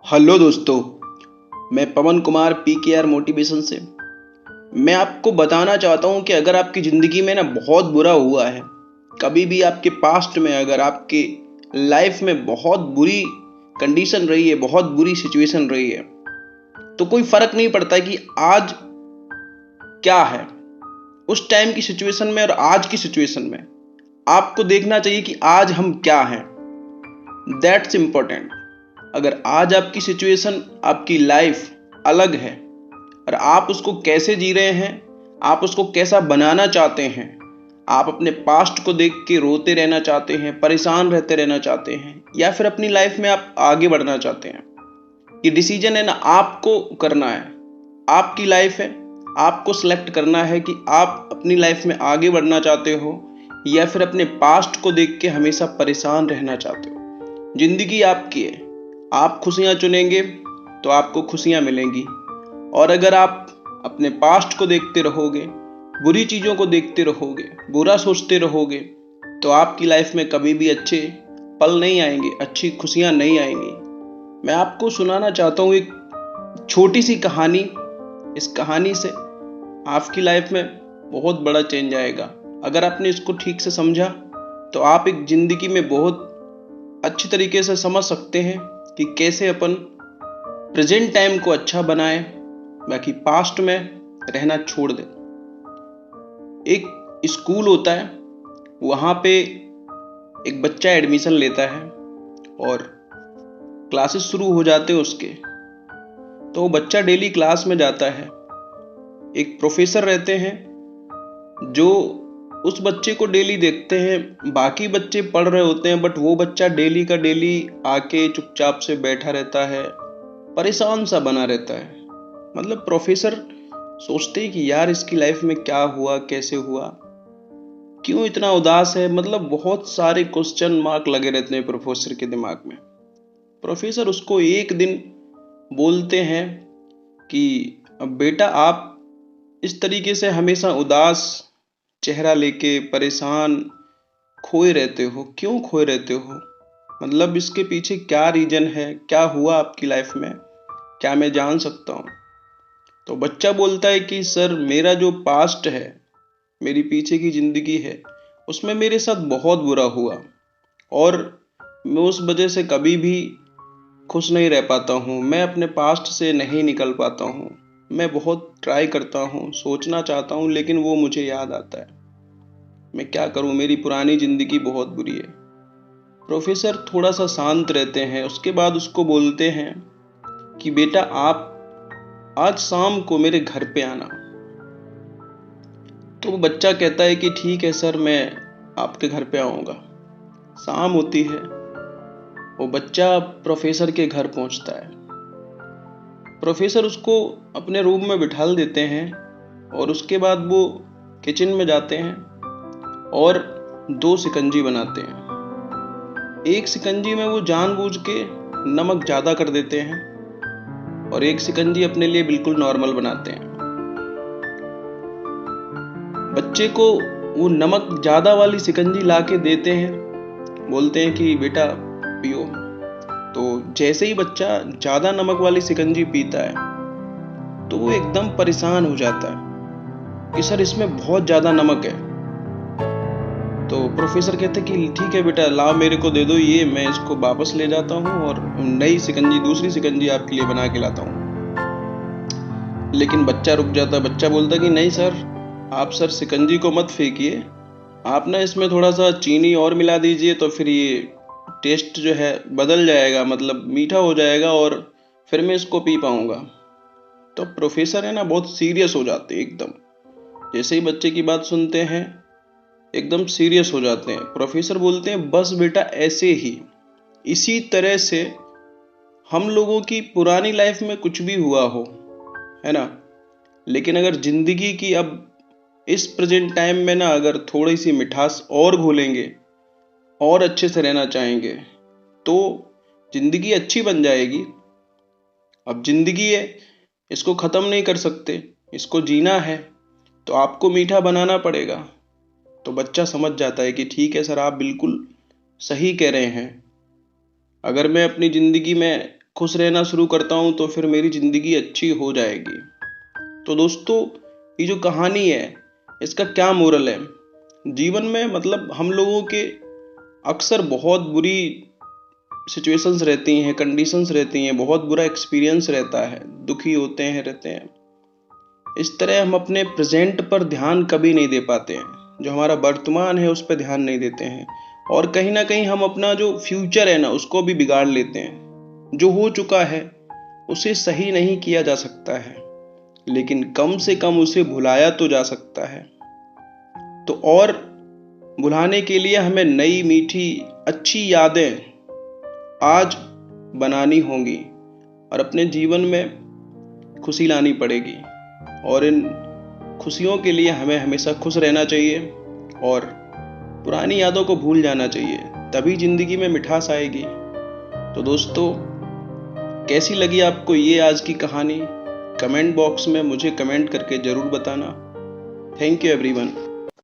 Hello दोस्तों, मैं पवन Kumar PKR motivation से। मैं आपको बताना चाहता हूं कि अगर आपकी ज़िंदगी में ना बहुत बुरा हुआ है, कभी भी आपके पास्ट में अगर आपके लाइफ में बहुत बुरी कंडीशन रही है, बहुत बुरी सिचुएशन रही है, तो कोई फ़र्क नहीं पड़ता कि आज क्या है। उस टाइम की सिचुएशन में और आज की सिचुएशन में आपको देखना चाहिए कि आज हम क्या हैं। That's important. अगर आज आपकी सिचुएशन, आपकी लाइफ अलग है और आप उसको कैसे जी रहे हैं, आप उसको कैसा बनाना चाहते हैं, आप अपने पास्ट को देख के रोते रहना चाहते हैं, परेशान रहते रहना चाहते हैं, या फिर अपनी लाइफ में आप आगे बढ़ना चाहते हैं, ये डिसीजन है ना आपको करना है। आपकी लाइफ है, आपको सिलेक्ट करना है कि आप अपनी लाइफ में आगे बढ़ना चाहते हो या फिर अपने पास्ट को देख के हमेशा परेशान रहना चाहते हो। जिंदगी आपकी है, आप खुशियां चुनेंगे तो आपको खुशियां मिलेंगी, और अगर आप अपने पास्ट को देखते रहोगे, बुरी चीज़ों को देखते रहोगे, बुरा सोचते रहोगे, तो आपकी लाइफ में कभी भी अच्छे पल नहीं आएंगे, अच्छी खुशियां नहीं आएंगी। मैं आपको सुनाना चाहता हूँ एक छोटी सी कहानी। इस कहानी से आपकी लाइफ में बहुत बड़ा चेंज आएगा। अगर आपने इसको ठीक से समझा तो आप एक ज़िंदगी में बहुत अच्छी तरीके से समझ सकते हैं कि कैसे अपन प्रेजेंट टाइम को अच्छा बनाएं, बाकी पास्ट में रहना छोड़ दें। एक स्कूल होता है, वहाँ पे एक बच्चा एडमिशन लेता है और क्लासेस शुरू हो जाते हैं उसके। तो वो बच्चा डेली क्लास में जाता है। एक प्रोफेसर रहते हैं जो उस बच्चे को डेली देखते हैं। बाकी बच्चे पढ़ रहे होते हैं, बट वो बच्चा डेली का डेली आके चुपचाप से बैठा रहता है, परेशान सा बना रहता है। मतलब प्रोफेसर सोचते हैं कि यार इसकी लाइफ में क्या हुआ, कैसे हुआ, क्यों इतना उदास है। मतलब बहुत सारे क्वेश्चन मार्क लगे रहते हैं प्रोफेसर के दिमाग में। प्रोफेसर उसको एक दिन बोलते हैं कि अब बेटा आप इस तरीके से हमेशा उदास चेहरा लेके परेशान खोए रहते हो, क्यों खोए रहते हो? मतलब इसके पीछे क्या रीजन है, क्या हुआ आपकी लाइफ में, क्या मैं जान सकता हूँ? तो बच्चा बोलता है कि सर मेरा जो पास्ट है, मेरी पीछे की ज़िंदगी है, उसमें मेरे साथ बहुत बुरा हुआ और मैं उस वजह से कभी भी खुश नहीं रह पाता हूँ। मैं अपने पास्ट से नहीं निकल पाता हूँ। मैं बहुत ट्राई करता हूँ, सोचना चाहता हूँ, लेकिन वो मुझे याद आता है। मैं क्या करूँ, मेरी पुरानी ज़िंदगी बहुत बुरी है। प्रोफेसर थोड़ा सा शांत रहते हैं, उसके बाद उसको बोलते हैं कि बेटा आप आज शाम को मेरे घर पे आना। तो वो बच्चा कहता है कि ठीक है सर, मैं आपके घर पे आऊँगा। शाम होती है, वो बच्चा प्रोफेसर के घर पहुँचता है। प्रोफेसर उसको अपने रूम में बिठा देते हैं और उसके बाद वो किचन में जाते हैं और 2 शिकंजी बनाते हैं। एक शिकंजी में वो जानबूझ के नमक ज़्यादा कर देते हैं और एक शिकंजी अपने लिए बिल्कुल नॉर्मल बनाते हैं। बच्चे को वो नमक ज़्यादा वाली शिकंजी ला के देते हैं, बोलते हैं कि बेटा पियो। तो जैसे ही बच्चा ज़्यादा नमक वाली शिकंजी पीता है तो वो एकदम परेशान हो जाता है कि सर इसमें बहुत ज़्यादा नमक है। तो प्रोफेसर कहते हैं कि ठीक है बेटा, लाओ मेरे को दे दो ये, मैं इसको वापस ले जाता हूँ और नई शिकंजी, दूसरी शिकंजी आपके लिए बना के लाता हूँ। लेकिन बच्चा रुक जाता है। बच्चा बोलता है कि नहीं सर, आप सर शिकंजी को मत फेंकिए, आप ना इसमें थोड़ा सा चीनी और मिला दीजिए, तो फिर ये टेस्ट जो है बदल जाएगा, मतलब मीठा हो जाएगा और फिर मैं इसको पी पाऊँगा। तो प्रोफेसर है ना बहुत सीरियस हो जाते हैं एकदम। जैसे ही बच्चे की बात सुनते हैं एकदम सीरियस हो जाते हैं। प्रोफेसर बोलते हैं बस बेटा ऐसे ही, इसी तरह से हम लोगों की पुरानी लाइफ में कुछ भी हुआ हो, है ना, लेकिन अगर जिंदगी की अब इस प्रेजेंट टाइम में ना अगर थोड़ी सी मिठास और घोलेंगे और अच्छे से रहना चाहेंगे तो जिंदगी अच्छी बन जाएगी। अब जिंदगी है, इसको ख़त्म नहीं कर सकते, इसको जीना है तो आपको मीठा बनाना पड़ेगा। तो बच्चा समझ जाता है कि ठीक है सर, आप बिल्कुल सही कह रहे हैं। अगर मैं अपनी ज़िंदगी में खुश रहना शुरू करता हूँ तो फिर मेरी ज़िंदगी अच्छी हो जाएगी। तो दोस्तों, ये जो कहानी है इसका क्या मोरल है? जीवन में मतलब हम लोगों के अक्सर बहुत बुरी सिचुएशंस रहती हैं, कंडीशंस रहती हैं, बहुत बुरा एक्सपीरियंस रहता है, दुखी होते हैं रहते हैं। इस तरह हम अपने प्रेजेंट पर ध्यान कभी नहीं दे पाते हैं, जो हमारा वर्तमान है उस पर ध्यान नहीं देते हैं, और कहीं ना कहीं हम अपना जो फ्यूचर है ना उसको भी बिगाड़ लेते हैं। जो हो चुका है उसे सही नहीं किया जा सकता है, लेकिन कम से कम उसे भुलाया तो जा सकता है। तो और भुलाने के लिए हमें नई मीठी अच्छी यादें आज बनानी होंगी और अपने जीवन में खुशी लानी पड़ेगी, और इन खुशियों के लिए हमें हमेशा खुश रहना चाहिए और पुरानी यादों को भूल जाना चाहिए, तभी जिंदगी में मिठास आएगी। तो दोस्तों, कैसी लगी आपको ये आज की कहानी? कमेंट बॉक्स में मुझे कमेंट करके ज़रूर बताना। Thank you everyone.